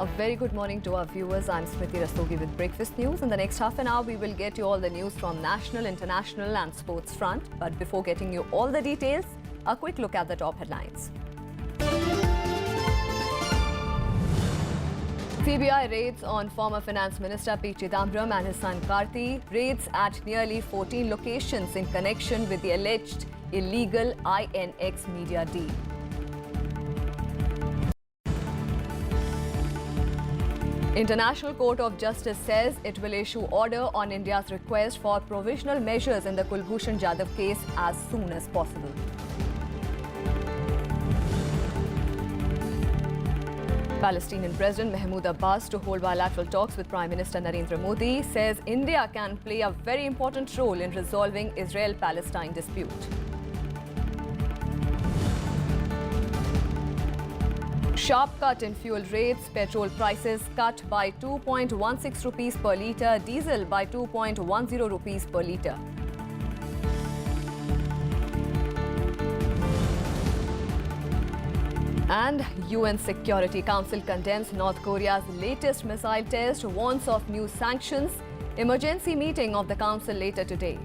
A very good morning to our viewers. I'm Smriti Rastogi with Breakfast News. In the next half an hour, we will get you all the news from national, international and sports front. But before getting you all the details, a quick look at the top headlines. CBI raids on former Finance Minister P. Chidambaram and his son Karti. Raids at nearly 14 locations in connection with the alleged illegal INX media deal. International Court of Justice says it will issue order on India's request for provisional measures in the Kulbhushan Jadhav case as soon as possible. Palestinian President Mahmoud Abbas to hold bilateral talks with Prime Minister Narendra Modi says India can play a very important role in resolving Israel-Palestine dispute. Sharp cut in fuel rates, petrol prices cut by 2.16 rupees per litre, diesel by 2.10 rupees per litre. And UN Security Council condemns North Korea's latest missile test, warns of new sanctions. Emergency meeting of the Council later today.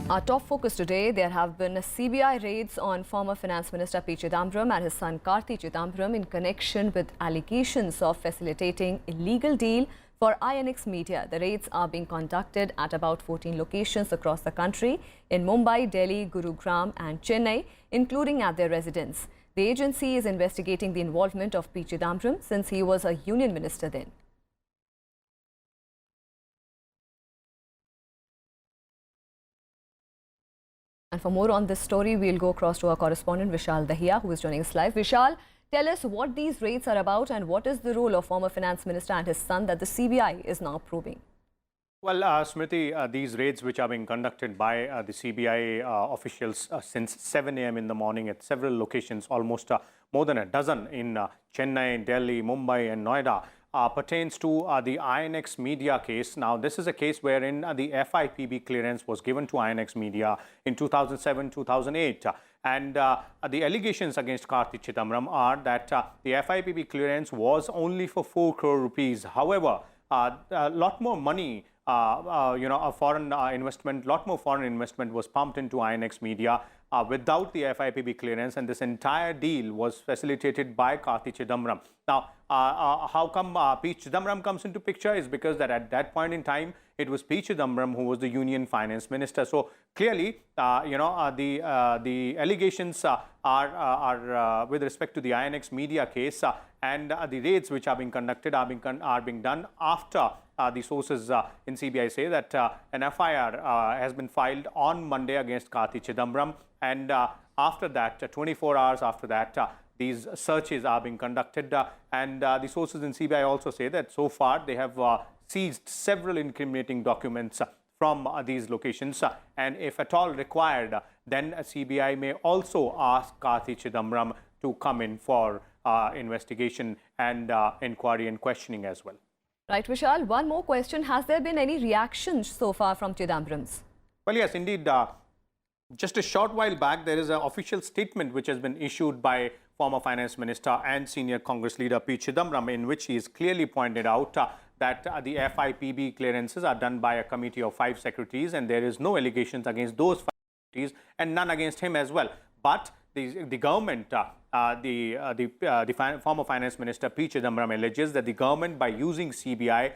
Our top focus today, there have been CBI raids on former Finance Minister P. Chidambaram and his son Karti Chidambaram in connection with allegations of facilitating illegal deal for INX Media. The raids are being conducted at about 14 locations across the country in Mumbai, Delhi, Gurugram and Chennai, including at their residence. The agency is investigating the involvement of P. Chidambaram since he was a union minister then. And for more on this story, we'll go across to our correspondent Vishal Dahiya, who is joining us live. Vishal, tell us what these raids are about and what is the role of former finance minister and his son that the CBI is now probing. Well, Smriti, these raids which are being conducted by the CBI officials since 7 a.m. in the morning at several locations, almost more than a dozen in Chennai, Delhi, Mumbai and Noida, pertains to the INX Media case. Now, this is a case wherein the FIPB clearance was given to INX Media in 2007-2008. And the allegations against Karti Chidambaram are that the FIPB clearance was only for 4 crore rupees. However, a lot more money, a foreign investment, lot more foreign investment was pumped into INX Media without the FIPB clearance, and this entire deal was facilitated by Karti Chidambaram. Now, how come P. Chidambaram comes into picture is because that at that point in time, it was P. Chidambaram who was the union finance minister. So clearly, the allegations are with respect to the INX Media case, and the raids which are being conducted are being done after the sources in CBI say that an FIR has been filed on Monday against Karti Chidambaram, and after that, 24 hours after that, these searches are being conducted, and the sources in CBI also say that so far they have seized several incriminating documents from these locations, and if at all required, then CBI may also ask Karti Chidambaram to come in for investigation and inquiry and questioning as well. Right, Vishal. One more question. Has there been any reactions so far from Chidambaram's? Well, yes, indeed. Just a short while back, there is an official statement which has been issued by former finance minister and senior Congress leader P. Chidambaram, in which he has clearly pointed out that the FIPB clearances are done by a committee of 5 secretaries, and there is no allegations against those 5 secretaries and none against him as well. But the government, the former finance minister P. Chidambaram alleges that the government, by using CBI,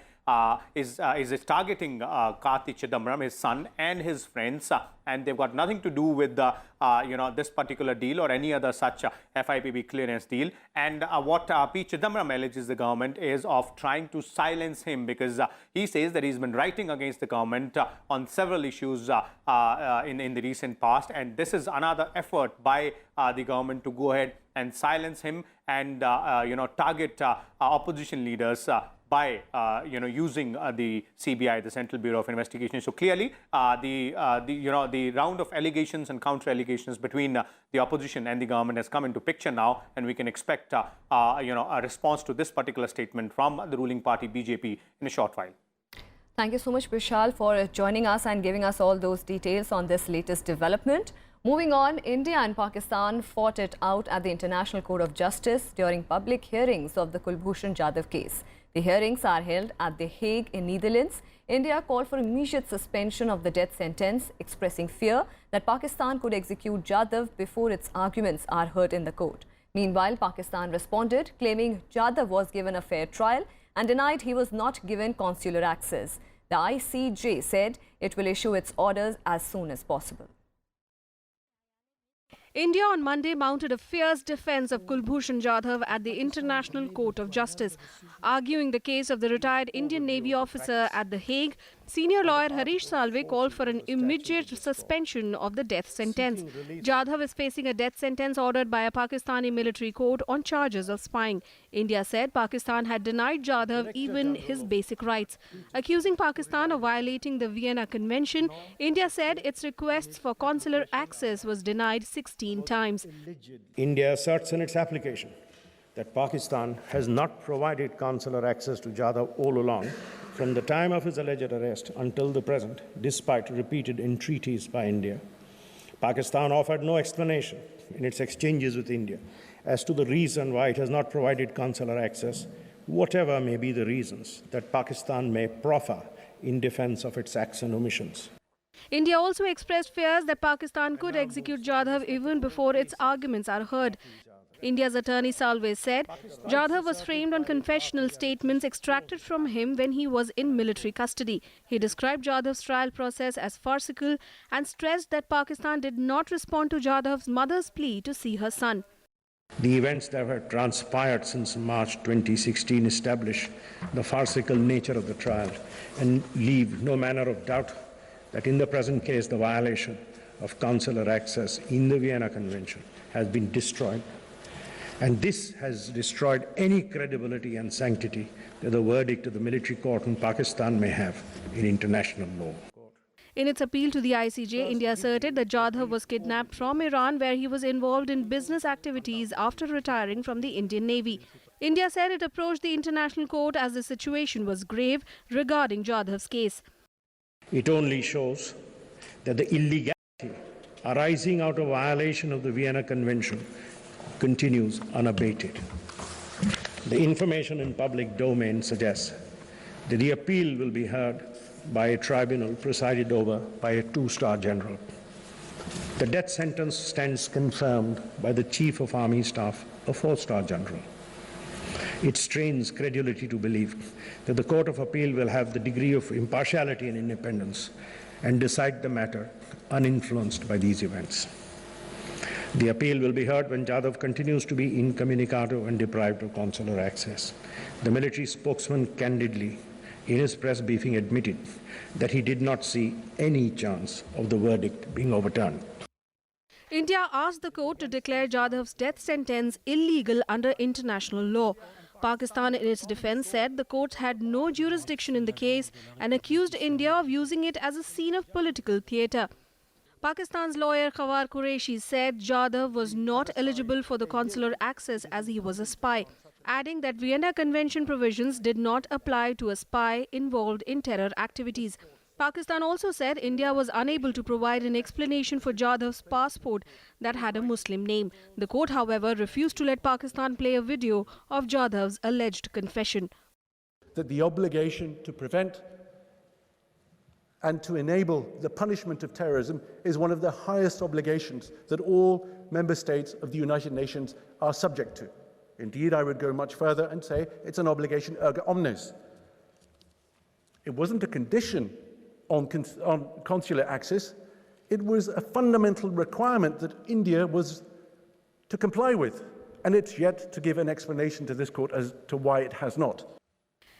is targeting Karti Chidambaram, his son and his friends, and they've got nothing to do with this particular deal or any other such FIPB clearance deal. And what P. Chidambaram alleges the government is of trying to silence him, because he says that he's been writing against the government on several issues in the recent past, and this is another effort by the government to go ahead and silence him and target opposition leaders by using the CBI, the Central Bureau of Investigation. So clearly, the round of allegations and counter allegations between the opposition and the government has come into picture now, and we can expect a response to this particular statement from the ruling party BJP in a short while. Thank you so much, Vishal, for joining us and giving us all those details on this latest development. Moving on, India and Pakistan fought it out at the International Court of Justice during public hearings of the Kulbhushan Jadhav case. The hearings are held at The Hague in Netherlands. India called for immediate suspension of the death sentence, expressing fear that Pakistan could execute Jadhav before its arguments are heard in the court. Meanwhile, Pakistan responded, claiming Jadhav was given a fair trial and denied he was not given consular access. The ICJ said it will issue its orders as soon as possible. India on Monday mounted a fierce defense of Kulbhushan Jadhav at the International Court of Justice. Arguing the case of the retired Indian Navy officer at The Hague, senior lawyer Harish Salve called for an immediate suspension of the death sentence. Jadhav is facing a death sentence ordered by a Pakistani military court on charges of spying. India said Pakistan had denied Jadhav even his basic rights. Accusing Pakistan of violating the Vienna Convention, India said its requests for consular access was denied 16 times. India asserts in its application that Pakistan has not provided consular access to Jadhav all along, from the time of his alleged arrest until the present, despite repeated entreaties by India. Pakistan offered no explanation in its exchanges with India as to the reason why it has not provided consular access, whatever may be the reasons that Pakistan may proffer in defense of its acts and omissions. India also expressed fears that Pakistan could execute Jadhav even before its arguments are heard. India's attorney Salve said Jadhav was framed on confessional statements extracted from him when he was in military custody. He described Jadhav's trial process as farcical and stressed that Pakistan did not respond to Jadhav's mother's plea to see her son. The events that have transpired since March 2016 establish the farcical nature of the trial and leave no manner of doubt that in the present case the violation of consular access in the Vienna Convention has been destroyed, and this has destroyed any credibility and sanctity that the verdict of the military court in Pakistan may have in international law. In its appeal to the ICJ, India asserted that Jadhav was kidnapped from Iran, where he was involved in business activities after retiring from the Indian Navy. India said it approached the international court as the situation was grave regarding Jadhav's case. It only shows that the illegality arising out of violation of the Vienna Convention continues unabated. The information in public domain suggests that the appeal will be heard by a tribunal presided over by a two-star general. The death sentence stands confirmed by the Chief of Army Staff, a four-star general. It strains credulity to believe that the Court of Appeal will have the degree of impartiality and independence and decide the matter uninfluenced by these events. The appeal will be heard when Jadhav continues to be incommunicado and deprived of consular access. The military spokesman candidly, in his press briefing, admitted that he did not see any chance of the verdict being overturned. India asked the court to declare Jadhav's death sentence illegal under international law. Pakistan, in its defense, said the court had no jurisdiction in the case and accused India of using it as a scene of political theatre. Pakistan's lawyer Khawar Qureshi said Jadhav was not eligible for the consular access as he was a spy, adding that Vienna Convention provisions did not apply to a spy involved in terror activities. Pakistan also said India was unable to provide an explanation for Jadhav's passport that had a Muslim name. The court, however, refused to let Pakistan play a video of Jadhav's alleged confession. That the obligation to prevent and to enable the punishment of terrorism is one of the highest obligations that all member states of the United Nations are subject to. Indeed, I would go much further and say it's an obligation erga omnes. It wasn't a condition on consular access. It was a fundamental requirement that India was to comply with, and it's yet to give an explanation to this court as to why it has not.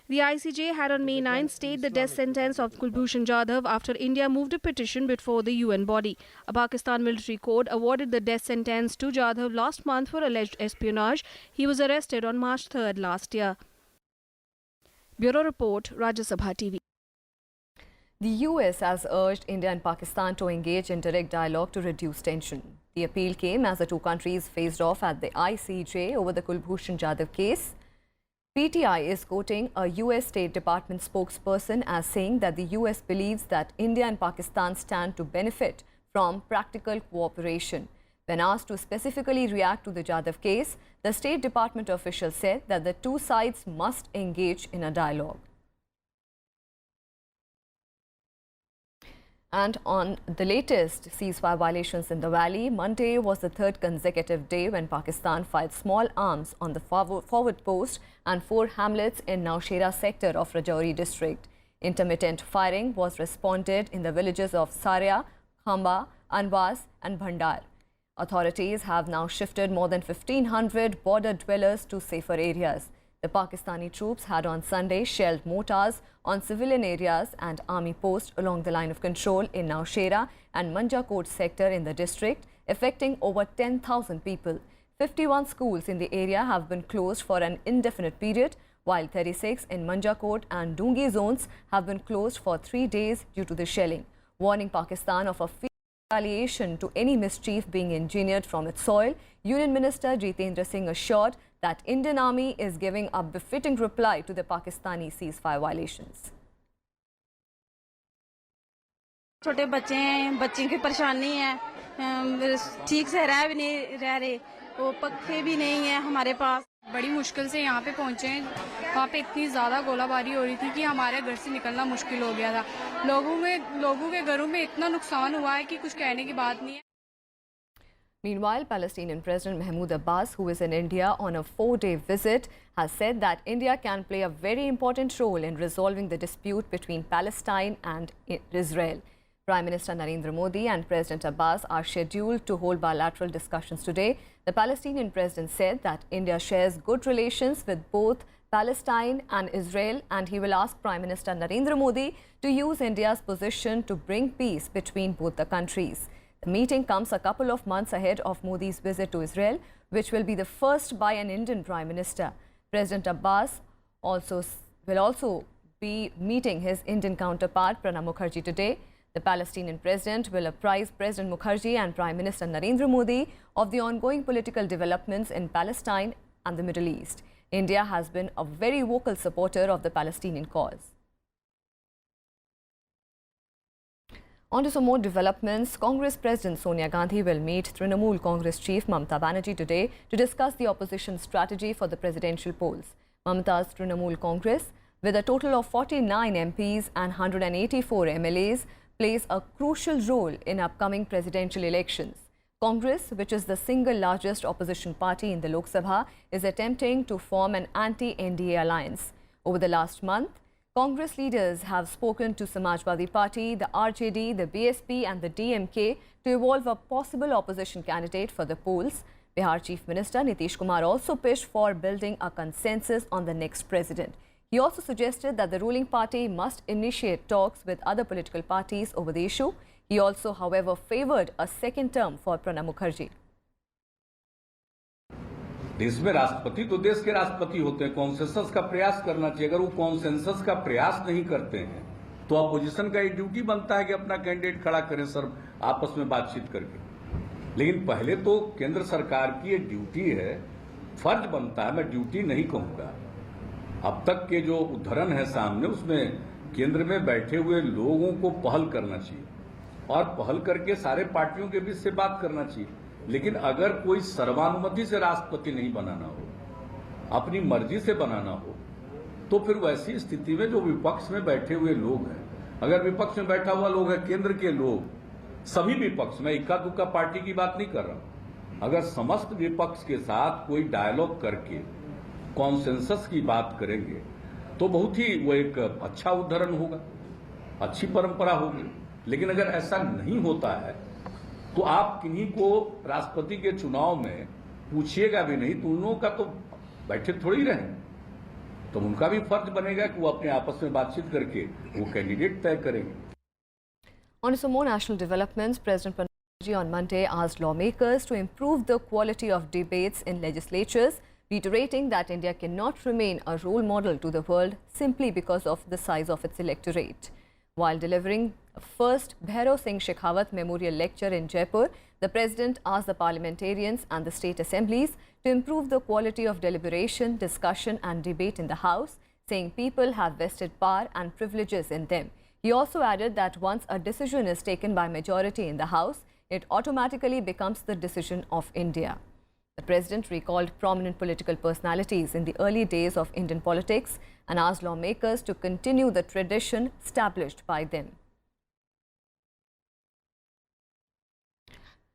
The ICJ had on May 9 stayed the death sentence of Kulbhushan Jadhav after India moved a petition before the UN body. A Pakistan military court awarded the death sentence to Jadhav last month for alleged espionage. He was arrested on March 3rd last year. Bureau Report, Rajya Sabha TV. The US has urged India and Pakistan to engage in direct dialogue to reduce tension. The appeal came as the two countries faced off at the ICJ over the Kulbhushan Jadhav case. PTI is quoting a US State Department spokesperson as saying that the US believes that India and Pakistan stand to benefit from practical cooperation. When asked to specifically react to the Jadhav case, the State Department official said that the two sides must engage in a dialogue. And on the latest ceasefire violations in the valley, Monday was the third consecutive day when Pakistan fired small arms on the forward post and 4 hamlets in Naushera sector of Rajouri district. Intermittent firing was responded in the villages of Saria, Khamba, Anwas and Bhandar. Authorities have now shifted more than 1,500 border dwellers to safer areas. The Pakistani troops had on Sunday shelled mortars on civilian areas and army posts along the line of control in Naushera and Manjakot sector in the district, affecting over 10,000 people. 51 schools in the area have been closed for an indefinite period, while 36 in Manjakot and Dungi zones have been closed for 3 days due to the shelling, warning Pakistan of a retaliation to any mischief being engineered from its soil. Union Minister Jitendra Singh assured that Indian Army is giving a befitting reply to the Pakistani ceasefire violations. छोटे बच्चे हैं, बच्चों की परेशानी है, ठीक से रह भी नहीं रह रहे, वो पक्के भी नहीं है हमारे पास। बड़ी मुश्किल से यहाँ पे पहुँचे हैं। वहाँ पे इतनी ज़्यादा गोलाबारी हो रही थी कि हमारे घर से निकलना मुश्किल हो गया था। लोगों के घरों में इतना नुकसान हुआ है कि कुछ कहने की बात नहीं है। Meanwhile, Palestinian President Mahmoud Abbas, who is in India on a 4-day visit, has said that India can play a very important role in resolving the dispute between Palestine and Israel. Prime Minister Narendra Modi and President Abbas are scheduled to hold bilateral discussions today. The Palestinian president said that India shares good relations with both Palestine and Israel, and he will ask Prime Minister Narendra Modi to use India's position to bring peace between both the countries. The meeting comes a couple of months ahead of Modi's visit to Israel, which will be the first by an Indian Prime Minister. President Abbas will also be meeting his Indian counterpart Pranab Mukherjee today. The Palestinian president will apprise President Mukherjee and Prime Minister Narendra Modi of the ongoing political developments in Palestine and the Middle East. India has been a very vocal supporter of the Palestinian cause. On to some more developments. Congress President Sonia Gandhi will meet Trinamool Congress Chief Mamata Banerjee today to discuss the opposition strategy for the presidential polls. Mamata's Trinamool Congress, with a total of 49 MPs and 184 MLAs, plays a crucial role in upcoming presidential elections. Congress, which is the single largest opposition party in the Lok Sabha, is attempting to form an anti-NDA alliance. Over the last month, Congress leaders have spoken to Samajwadi Party, the RJD, the BSP and the DMK to evolve a possible opposition candidate for the polls. Bihar Chief Minister Nitish Kumar also pushed for building a consensus on the next president. He also suggested that the ruling party must initiate talks with other political parties over the issue. He also, however, favoured a second term for Pranab Mukherjee. देश में राष्ट्रपति तो देश के राष्ट्रपति होते हैं, consensus का प्रयास करना चाहिए। अगर वो कॉन्सेंसस का प्रयास नहीं करते हैं तो अपोजिशन का ये ड्यूटी बनता है कि अपना कैंडिडेट खड़ा करें सर आपस में बातचीत करके। लेकिन पहले तो केंद्र सरकार की ये ड्यूटी है, फर्ज बनता है, मैं ड्यूटी नहीं कहूंगा। अब तक के जो उद्धरण है सामने, उसमें केंद्र में बैठे हुए लोगों को पहल करना चाहिए और पहल करके सारे पार्टियों के बीच से बात करना चाहिए। लेकिन अगर कोई सर्वानुमति से राष्ट्रपति नहीं बनाना हो, अपनी मर्जी से बनाना हो, तो फिर वैसी स्थिति में जो विपक्ष में बैठे हुए लोग हैं, अगर विपक्ष में बैठा हुआ लोग है केंद्र के लोग, सभी विपक्ष, मैं इक्का दुक्का पार्टी की बात नहीं कर रहा हूं, अगर समस्त विपक्ष के साथ कोई डायलॉग करके कॉन्सेंसस की बात करेंगे तो बहुत ही वो एक अच्छा उदाहरण होगा, अच्छी परंपरा होगी। लेकिन अगर ऐसा नहीं होता है तो आप किन्हीं को राष्ट्रपति के चुनाव में पूछिएगा भी नहीं, तो उन लोगों का तो बैठे थोड़ी रहें, तो उनका भी फर्ज बनेगा कि वो अपने आपस में बातचीत करके वो कैंडिडेट तय करेंगे। On some more national developments, President Pranab Mukherjee on Monday asked lawmakers to improve the quality of debates in legislatures, reiterating that India cannot remain a role model to the world simply because of the size of its electorate. While delivering a first Bhairav Singh Shekhawat Memorial Lecture in Jaipur, the President asked the parliamentarians and the state assemblies to improve the quality of deliberation, discussion and debate in the House, saying people have vested power and privileges in them. He also added that once a decision is taken by majority in the House, it automatically becomes the decision of India. The president recalled prominent political personalities in the early days of Indian politics and asked lawmakers to continue the tradition established by them.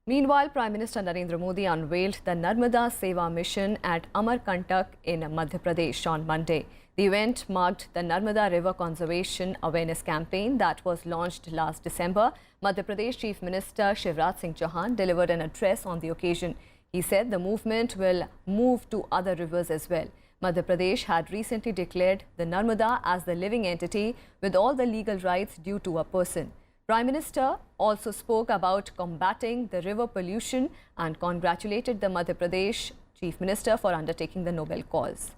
Meanwhile, Prime Minister Narendra Modi unveiled the Narmada Seva mission at Amarkantak in Madhya Pradesh on Monday. The event marked the Narmada River Conservation Awareness Campaign that was launched last December. Madhya Pradesh Chief Minister Shivraj Singh Chauhan delivered an address on the occasion. He said the movement will move to other rivers as well. Madhya Pradesh had recently declared the Narmada as the living entity with all the legal rights due to a person. Prime Minister also spoke about combating the river pollution and congratulated the Madhya Pradesh Chief Minister for undertaking the noble cause.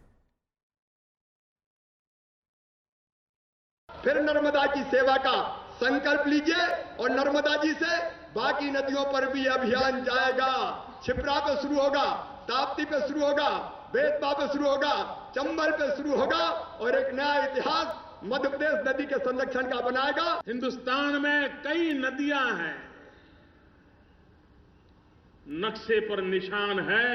फिर नर्मदा की सेवा का संकल्प लीजिए और नर्मदा जी से बाकी नदियों पर भी अभियान जाएगा। छिप्रा पे शुरू होगा, ताप्ती पे शुरू होगा, बेतवा पे शुरू होगा, चंबल पे शुरू होगा और एक नया इतिहास मध्य प्रदेश नदी के संरक्षण का बनाएगा। हिंदुस्तान में कई नदियां हैं, नक्शे पर निशान है,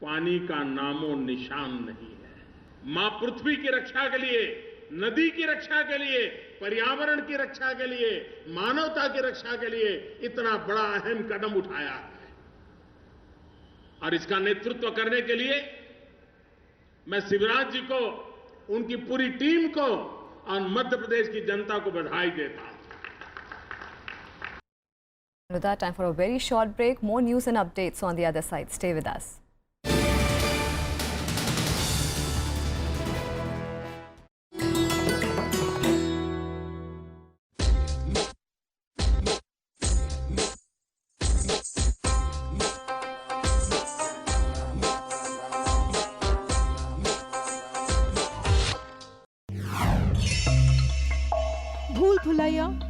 पानी का नामो निशान नहीं है। मां पृथ्वी की रक्षा के लिए, नदी की रक्षा के लिए, पर्यावरण की रक्षा के लिए, मानवता की रक्षा के लिए इतना बड़ा अहम कदम उठाया है और इसका नेतृत्व करने के लिए मैं शिवराज जी को, उनकी पूरी टीम को और मध्य प्रदेश की जनता को बधाई देता हूं। With that, time for a very short break. More news and updates on the other side. Stay with us.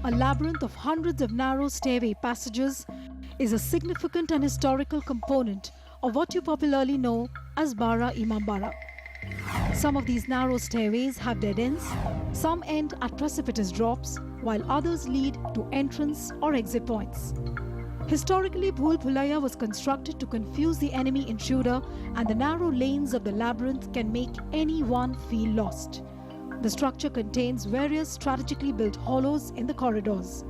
A labyrinth of hundreds of narrow stairway passages is a significant and historical component of what you popularly know as Bara Imam Bara. Some of these narrow stairways have dead ends, some end at precipitous drops, while others lead to entrance or exit points. Historically, Bhul Bhulaiya was constructed to confuse the enemy intruder, and the narrow lanes of the labyrinth can make anyone feel lost. The structure contains various strategically built hollows in the corridors.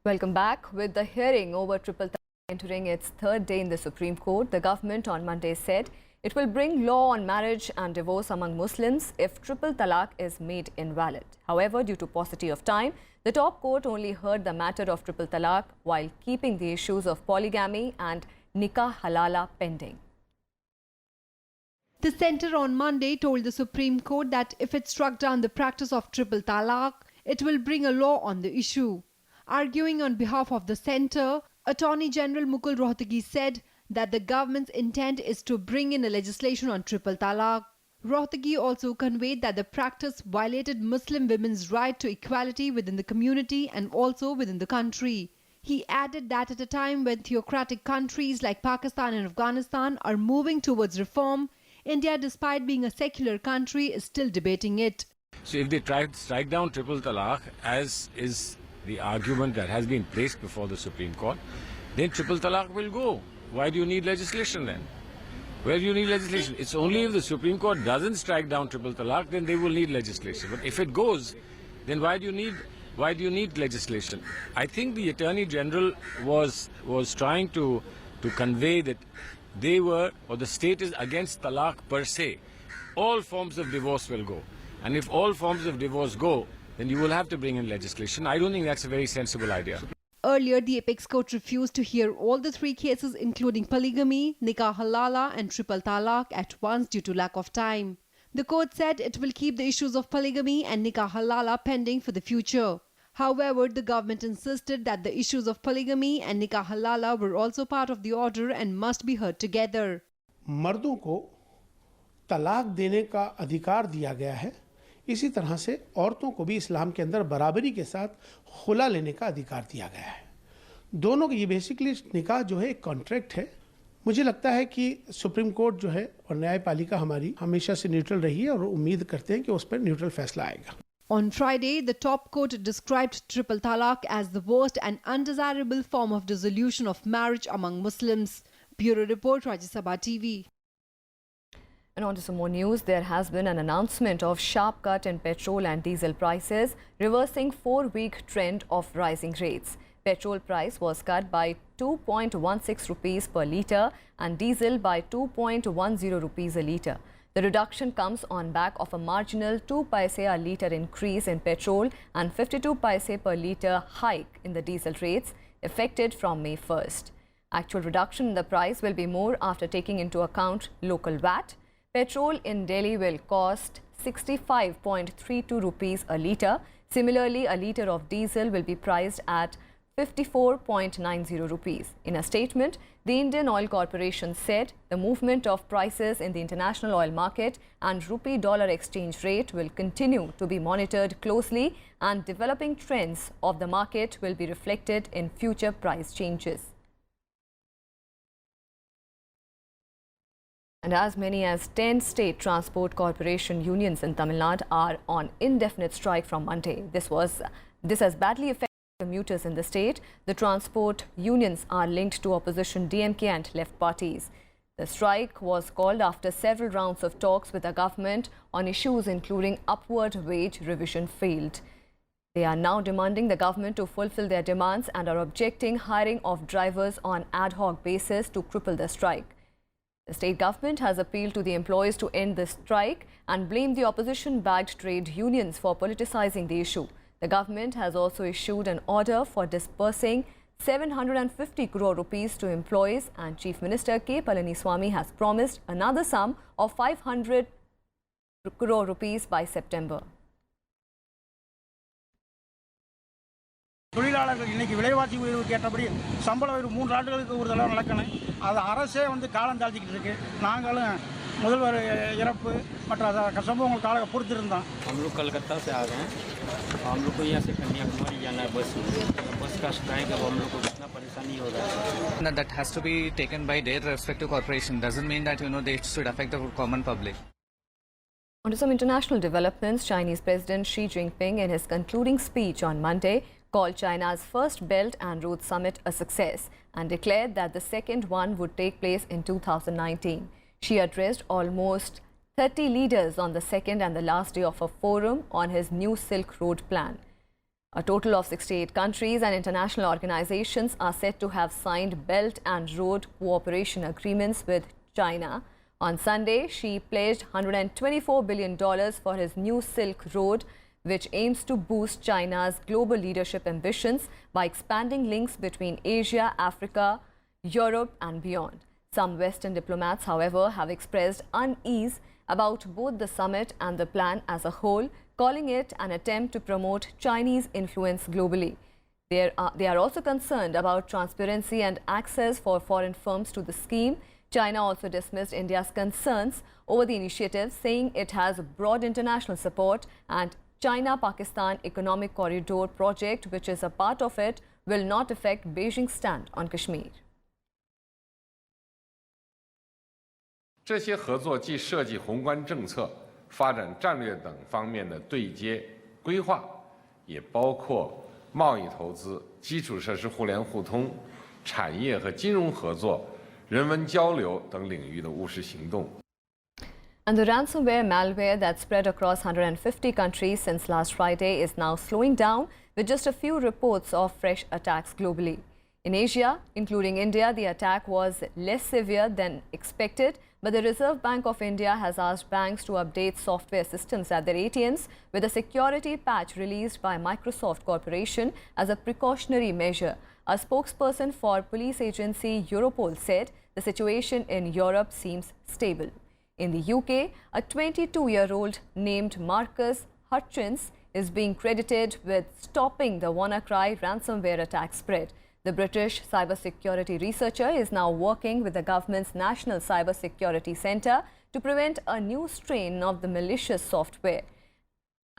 Welcome back. With the hearing over triple talaq entering its third day in the Supreme Court, the government on Monday said it will bring law on marriage and divorce among Muslims if triple talaq is made invalid. However, due to paucity of time, the top court only heard the matter of triple talaq while keeping the issues of polygamy and nikah halala pending. The centre on Monday told the Supreme Court that if it struck down the practice of triple talaq, it will bring a law on the issue. Arguing on behalf of the centre, Attorney General Mukul Rohtgi said that the government's intent is to bring in a legislation on triple talaq. Rohtgi also conveyed that the practice violated Muslim women's right to equality within the community and also within the country. He added that at a time when theocratic countries like Pakistan and Afghanistan are moving towards reform, India, despite being a secular country, is still debating it. So if they try to strike down triple talaq, as is the argument that has been placed before the Supreme Court, then triple talaq will go. Why do you need legislation then? Where do you need legislation? It's only if the Supreme Court doesn't strike down triple talaq, then they will need legislation. But if it goes, then why do you need legislation? I think the Attorney General was trying to convey that they were, or the state is against talaq per se. All forms of divorce will go. And if all forms of divorce go, then you will have to bring in legislation. I don't think that's a very sensible idea. Earlier, the Apex Court refused to hear all the three cases, including polygamy, nikah halala and triple talaq, at once due to lack of time. The court said it will keep the issues of polygamy and nikah halala pending for the future. However, the government insisted that the issues of polygamy and nikah halala were also part of the order and must be heard together. मर्दों को तलाक देने का अधिकार दिया गया है, इसी तरह से औरतों को भी इस्लाम के अंदर बराबरी के साथ खुला लेने का अधिकार दिया गया है। दोनों ये बेसिकली निकाह जो है एक कॉन्ट्रैक्ट है। मुझे लगता है कि सुप्रीम कोर्ट जो है और न्यायपालिका हमारी हमेशा से न्यूट्रल रही है और उम्मीद करते हैं कि उस पर न्यूट्रल फैसला आएगा। On Friday, the top court described triple talaq as the worst and undesirable form of dissolution of marriage among Muslims. Bureau Report, Rajya Sabha TV. And on to some more news. There has been an announcement of sharp cut in petrol and diesel prices, reversing 4-week trend of rising rates. Petrol price was cut by 2.16 rupees per litre and diesel by 2.10 rupees a litre. The reduction comes on back of a marginal 2 paise a litre increase in petrol and 52 paise per litre hike in the diesel rates, effected from May 1st. Actual reduction in the price will be more after taking into account local VAT. Petrol in Delhi will cost 65.32 rupees a litre. Similarly, a litre of diesel will be priced at 54.90 rupees. In a statement, the Indian Oil Corporation said the movement of prices in the international oil market and rupee-dollar exchange rate will continue to be monitored closely, and developing trends of the market will be reflected in future price changes. And as many as 10 state transport corporation unions in Tamil Nadu are on indefinite strike from Monday. This has badly affected commuters in the state. The transport unions are linked to opposition DMK and left parties. The strike was called after several rounds of talks with the government on issues including upward wage revision failed. They are now demanding the government to fulfill their demands and are objecting hiring of drivers on ad hoc basis to cripple the strike. The state government has appealed to the employees to end the strike and blamed the opposition-backed trade unions for politicizing the issue. The government has also issued an order for disbursing 750 crore rupees to employees, and Chief Minister K. Palaniswamy has promised another sum of 500 crore rupees by September. தொழிலாளர்கள் இன்னைக்கு விலைவாசி உயர்வு கேட்டபடி சம்பள உயர்வு 3 ஆண்டுகளுக்கு ஒரு தடவை நடக்கணும். அது அரசே வந்து காலம் தாழ்த்திக்கிட்டு இருக்கு. நாங்களும் முதல்வர் இறப்பு மற்ற சம்பவங்கள் கால பொறுத்திருந்தோம். हम लोग कलकत्ता से आ रहे हैं। हम लोग को यहाँ से कन्याकुमारी जाना है बस का स्ट्राइक है, हम लोग को कितना परेशानी हो रहा है. That has to be taken by their respective corporation. Doesn't mean that they should affect the common public. On to some international developments. Chinese President Xi Jinping, in his concluding speech on Monday, called China's first Belt and Road Summit a success and declared that the second one would take place in 2019. She addressed almost 30 leaders on the second and the last day of a forum on his new Silk Road plan. A total of 68 countries and international organizations are said to have signed Belt and Road cooperation agreements with China. On Sunday, Xi pledged $124 billion for his new Silk Road, which aims to boost China's global leadership ambitions by expanding links between Asia, Africa, Europe and beyond. Some Western diplomats, however, have expressed unease about both the summit and the plan as a whole, calling it an attempt to promote Chinese influence globally. They are also concerned about transparency and access for foreign firms to the scheme. China also dismissed India's concerns over the initiative, saying it has broad international support, and China-Pakistan Economic Corridor project, which is a part of it, will not affect Beijing's stand on Kashmir. 这些合作既涉及宏观政策、发展战略等方面的对接规划，也包括贸易投资、基础设施互联互通、产业和金融合作、人文交流等领域的务实行动。 And the ransomware malware that spread across 150 countries since last Friday is now slowing down, with just a few reports of fresh attacks globally. In Asia, including India, the attack was less severe than expected, but the Reserve Bank of India has asked banks to update software systems at their ATMs with a security patch released by Microsoft Corporation as a precautionary measure. A spokesperson for police agency Europol said the situation in Europe seems stable. In the UK, a 22-year-old named Marcus Hutchins is being credited with stopping the WannaCry ransomware attack spread. The British cybersecurity researcher is now working with the government's National Cybersecurity Centre to prevent a new strain of the malicious software.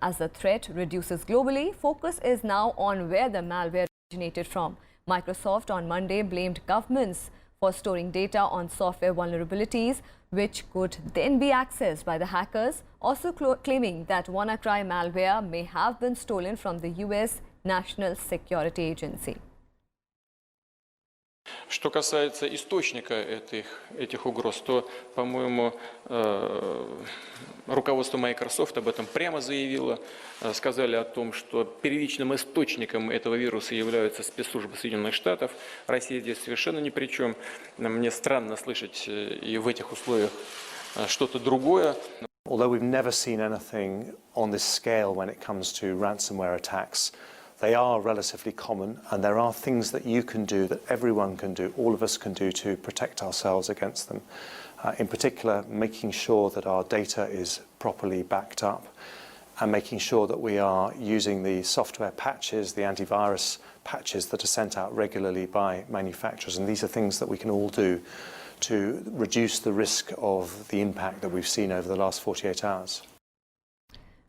As the threat reduces globally, focus is now on where the malware originated from. Microsoft on Monday blamed governments for storing data on software vulnerabilities, which could then be accessed by the hackers, also claiming that WannaCry malware may have been stolen from the US National Security Agency. Что касается источника этих угроз, то, по-моему, руководство Microsoft об этом прямо заявило. Сказали о том, что первичным источником этого вируса являются спецслужбы Соединенных Штатов. Россия здесь совершенно ни при чем. Мне странно слышать и в этих условиях что-то другое. Although we've never seen anything on this scale when it comes to ransomware attacks, they are relatively common, and there are things that you can do, that everyone can do, all of us can do to protect ourselves against them. In particular, making sure that our data is properly backed up and making sure that we are using the software patches, the antivirus patches that are sent out regularly by manufacturers. And these are things that we can all do to reduce the risk of the impact that we've seen over the last 48 hours.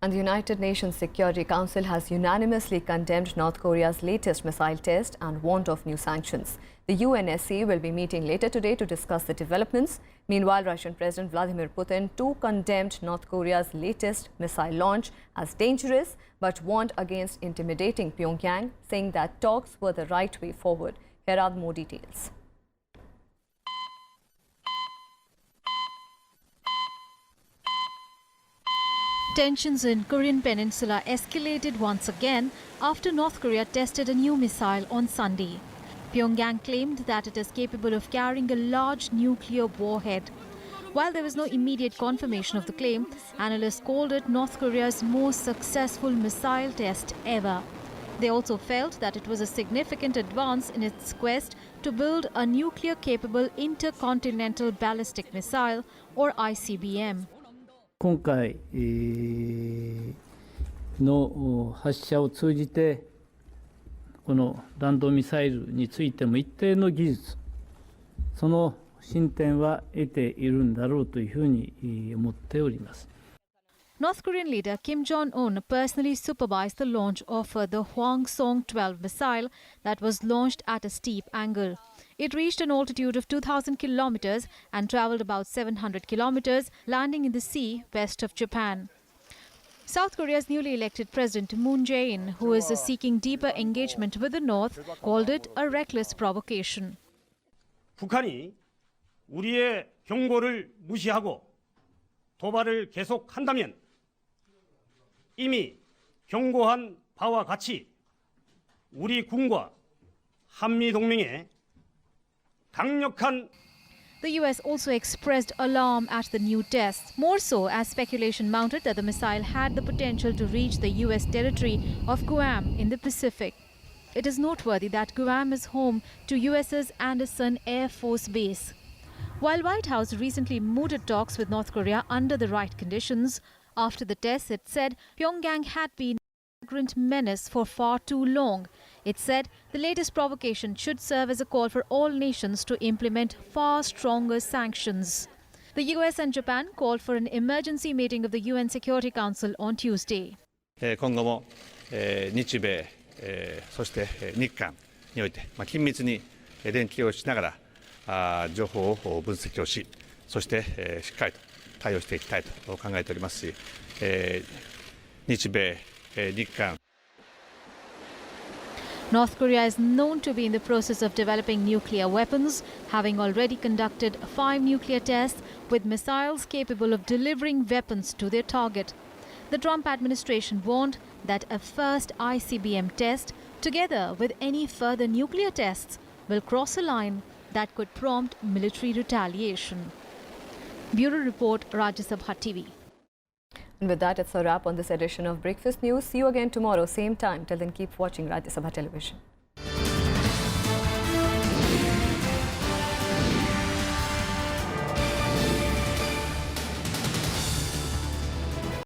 And the United Nations Security Council has unanimously condemned North Korea's latest missile test and warned of new sanctions. The UNSC will be meeting later today to discuss the developments. Meanwhile, Russian President Vladimir Putin too condemned North Korea's latest missile launch as dangerous, but warned against intimidating Pyongyang, saying that talks were the right way forward. Here are more details. Tensions in Korean peninsula escalated once again after North Korea tested a new missile on Sunday. Pyongyang claimed that it is capable of carrying a large nuclear warhead. While there was no immediate confirmation of the claim, analysts called it North Korea's most successful missile test ever. They also felt that it was a significant advance in its quest to build a nuclear-capable intercontinental ballistic missile, or ICBM. 今回の発射を通じてこの弾道ミサイルについても一定の技術その進展は得ているんだろうというふうに思っております。 North Korean leader Kim Jong-un personally supervised the launch of the Hwasong-12 missile that was launched at a steep angle. It reached an altitude of 2,000 kilometers and traveled about 700 kilometers, landing in the sea west of Japan. South Korea's newly elected President Moon Jae-in, who is seeking deeper engagement with the North, called it a reckless provocation. 북한이 우리의 경고를 무시하고 도발을 계속한다면 이미 경고한 바와 같이 우리 군과 한미 동맹에 강력한 The US also expressed alarm at the new tests, more so as speculation mounted that the missile had the potential to reach the US territory of Guam in the Pacific. It is noteworthy that Guam is home to US's Anderson Air Force Base. While White House recently mooted talks with North Korea under the right conditions, after the tests it said Pyongyang had been a migrant menace for far too long. It said the latest provocation should serve as a call for all nations to implement far stronger sanctions. The US and Japan called for an emergency meeting of the UN Security Council on Tuesday. 今後も日米そして日韓において緊密に連携をしながら情報を分析をし、そしてしっかりと対応していきたいと考えておりますし、日米日韓 North Korea is known to be in the process of developing nuclear weapons, having already conducted 5 nuclear tests with missiles capable of delivering weapons to their target. The Trump administration warned that a first ICBM test, together with any further nuclear tests, will cross a line that could prompt military retaliation. Bureau Report, Rajya Sabha TV. And with that, it's a wrap on this edition of Breakfast News. See you again tomorrow, same time. Till then, keep watching Rajya Sabha Television.